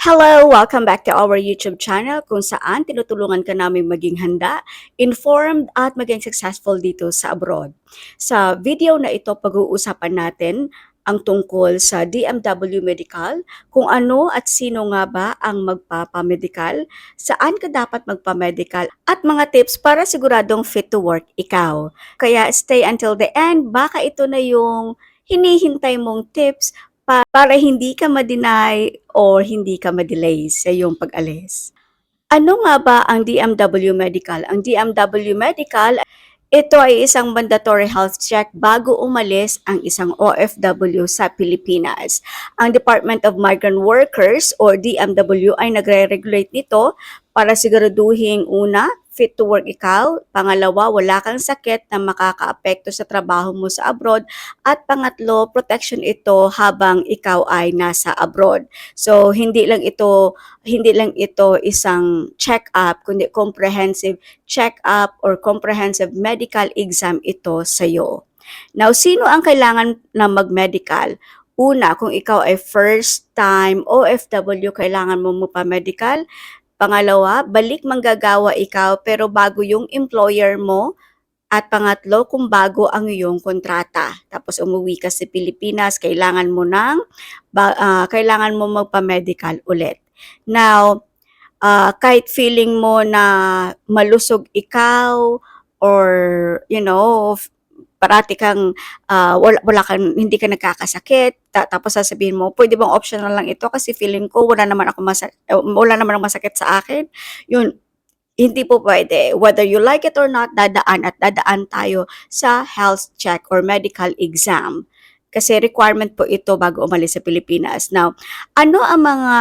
Hello! Welcome back to our YouTube channel kung saan tinutulungan ka namin maging handa, informed at maging successful dito sa abroad. Sa video na ito, pag-uusapan natin ang tungkol sa DMW Medical, kung ano at sino nga ba ang magpapamedical, saan ka dapat magpamedical, at mga tips para siguradong fit to work ikaw. Kaya stay until the end, baka ito na yung hinihintay mong tips para hindi ka ma-deny or hindi ka ma-delay sa iyong pag-alis. Ano nga ba ang DMW Medical? Ang DMW Medical, ito ay isang mandatory health check bago umalis ang isang OFW sa Pilipinas. Ang Department of Migrant Workers or DMW ay nagre-regulate nito para siguraduhin una, fit to work ikaw, pangalawa, wala kang sakit na makakaapekto sa trabaho mo sa abroad, at pangatlo, protection ito habang ikaw ay nasa abroad. So hindi lang ito isang check-up, kundi comprehensive check-up or comprehensive medical exam ito sa iyo. Now, sino ang kailangan na mag-medical? Una, kung ikaw ay first time OFW, kailangan mo magpa-medical. Pangalawa, balik manggagawa ikaw pero bago yung employer mo. At pangatlo, kung bago ang iyong kontrata. Tapos umuwi ka sa Pilipinas, kailangan mo magpa-medical ulit. Now, kahit feeling mo na malusog ikaw or parati kang hindi ka nagkakasakit, tapos sasabihin mo, pwede bang optional lang ito kasi feeling ko wala naman akong masakit sa akin. Yun, hindi po pwede. Whether you like it or not, dadaan tayo sa health check or medical exam. Kasi requirement po ito bago umalis sa Pilipinas. Now, ano ang mga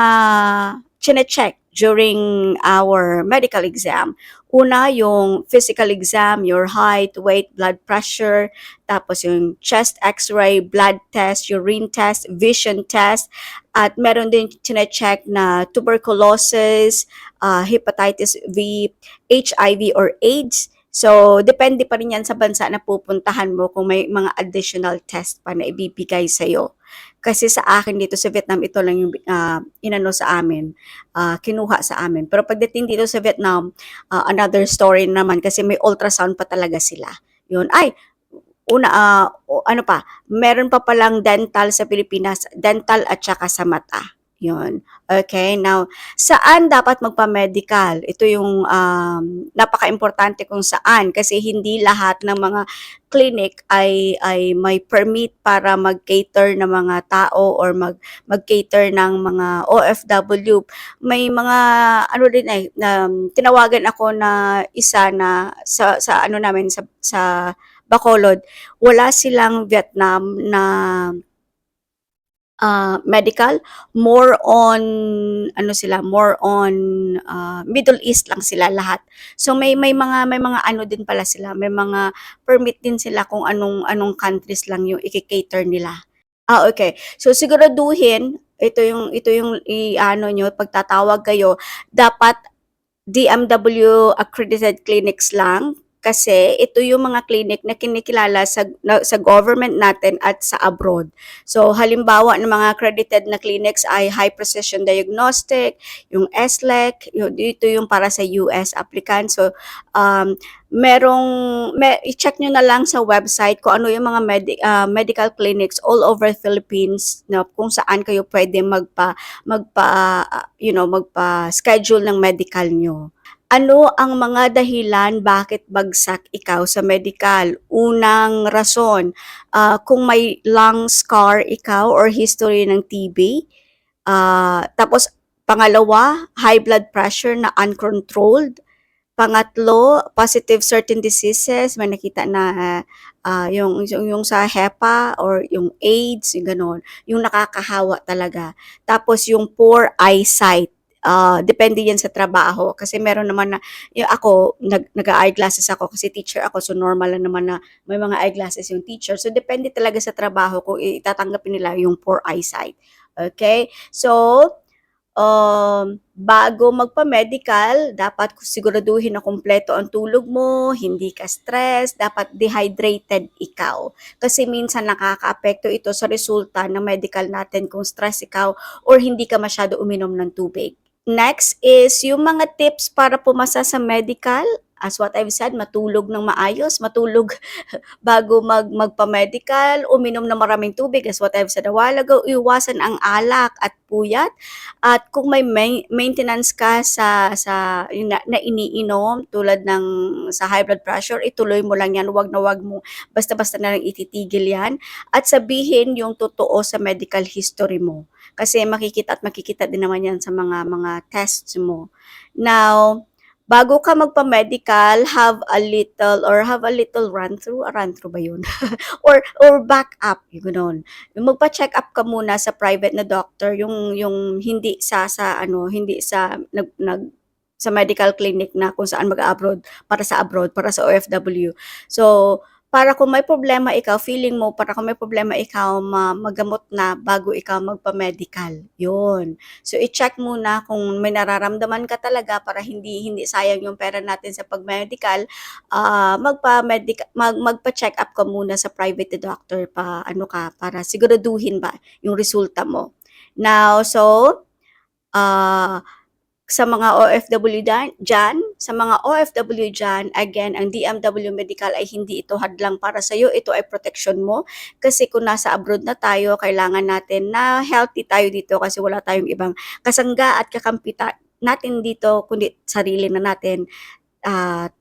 chine-check during our medical exam? Una, yung physical exam, your height, weight, blood pressure, tapos yung chest x-ray, blood test, urine test, vision test, at meron din chine-check na tuberculosis, hepatitis V, HIV or AIDS. So, depende pa rin yan sa bansa na pupuntahan mo kung may mga additional test pa na ibibigay sa'yo. Kasi sa akin dito sa Vietnam, ito lang yung kinuha sa amin. Pero pagdating dito sa Vietnam, another story naman kasi may ultrasound pa talaga sila. Yun, meron pa palang dental sa Pilipinas, dental at saka sa mata. Yun. Okay, now, saan dapat magpa-medical? Ito yung napaka-importante kung saan kasi hindi lahat ng mga clinic ay may permit para mag-cater ng mga tao or mag-cater ng mga OFW. May mga tinawagan ako na isa na sa ano namin sa Bacolod, wala silang Vietnam na medical, more on Middle East lang sila lahat. So may mga ano din pala sila, may mga permit din sila kung anong countries lang yung i-cater nila. Okay. So siguraduhin ito yung i-ano nyo pagtatawag kayo, dapat DMW accredited clinics lang kasi ito yung mga clinic na kinikilala sa government natin at sa abroad. So halimbawa ng mga accredited na clinics ay High Precision Diagnostic, yung SLEC, dito yung para sa US applicant. So i-check nyo na lang sa website kung ano yung mga medical clinics all over Philippines na kung saan kayo pwede magpa-schedule ng medical nyo. Ano ang mga dahilan bakit bagsak ikaw sa medical? Unang rason, kung may lung scar ikaw or history ng TB. Tapos, pangalawa, high blood pressure na uncontrolled. Pangatlo, positive certain diseases, may nakita na yung sa HEPA or yung AIDS, yung gano'n, yung nakakahawa talaga. Tapos yung poor eyesight, depende yan sa trabaho. Kasi meron naman na, yung ako, nag-eyeglasses ako kasi teacher ako, so normal lang naman na may mga eyeglasses yung teacher. So depende talaga sa trabaho kung itatanggapin nila yung poor eyesight. Okay? So, bago magpa-medical, dapat siguraduhin na kumpleto ang tulog mo, hindi ka stress, dapat dehydrated ikaw. Kasi minsan nakakaapekto ito sa resulta ng medical natin kung stress ikaw or hindi ka masyado uminom ng tubig. Next is yung mga tips para pumasa sa medical. As what I've said, matulog ng maayos, matulog bago magpa-medical, uminom ng maraming tubig, as what I've said a while ago, iwasan ang alak at puyat. At kung may maintenance ka sa na iniinom tulad ng sa high blood pressure, ituloy mo lang yan, wag na wag mo basta-basta na lang ititigil yan. At sabihin yung totoo sa medical history mo. Kasi makikita at makikita din naman yan sa mga tests mo. Now, bago ka magpa-medical, have a little run through ba yun? or back up, yung gano'n. Yung magpa-check up ka muna sa private na doctor, yung hindi hindi sa sa medical clinic na kung saan mag-abroad, para sa OFW. So, para kung may problema ikaw, feeling mo, para kung may problema ikaw, magamot na bago ikaw magpa-medical. Yun. So, i-check muna kung may nararamdaman ka talaga para hindi sayang yung pera natin sa pag-medical. Magpa-check up ka muna sa private doctor para siguraduhin ba yung resulta mo. Now, so, uh, sa mga OFW dyan, again, ang DMW Medical ay hindi ito hadlang para sa iyo, ito ay protection mo. Kasi kung nasa abroad na tayo, kailangan natin na healthy tayo dito kasi wala tayong ibang kasangga at kakampi natin dito, kundi sarili na natin.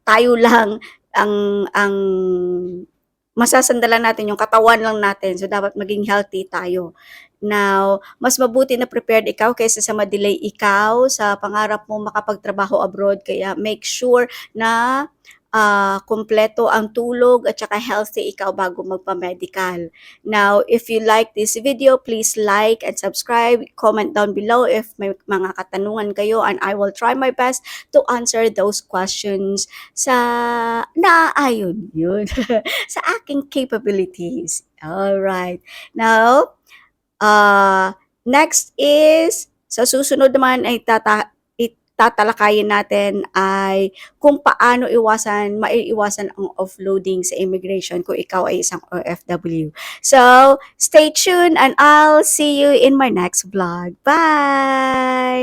Tayo lang ang masasandalan natin, yung katawan lang natin. So, dapat maging healthy tayo. Now, mas mabuti na prepared ikaw kaysa sa ma-delay ikaw sa pangarap mo makapagtrabaho abroad. Kaya make sure na kumpleto ang tulog at saka healthy ikaw bago magpa-medical. Now, if you like this video, please like and subscribe. Comment down below if may mga katanungan kayo and I will try my best to answer those questions sa naaayon yun sa aking capabilities. Alright. Now, next is, sa susunod naman ay tatalakayin natin ay kung paano maiiwasan ang offloading sa immigration kung ikaw ay isang OFW. So, stay tuned and I'll see you in my next vlog. Bye!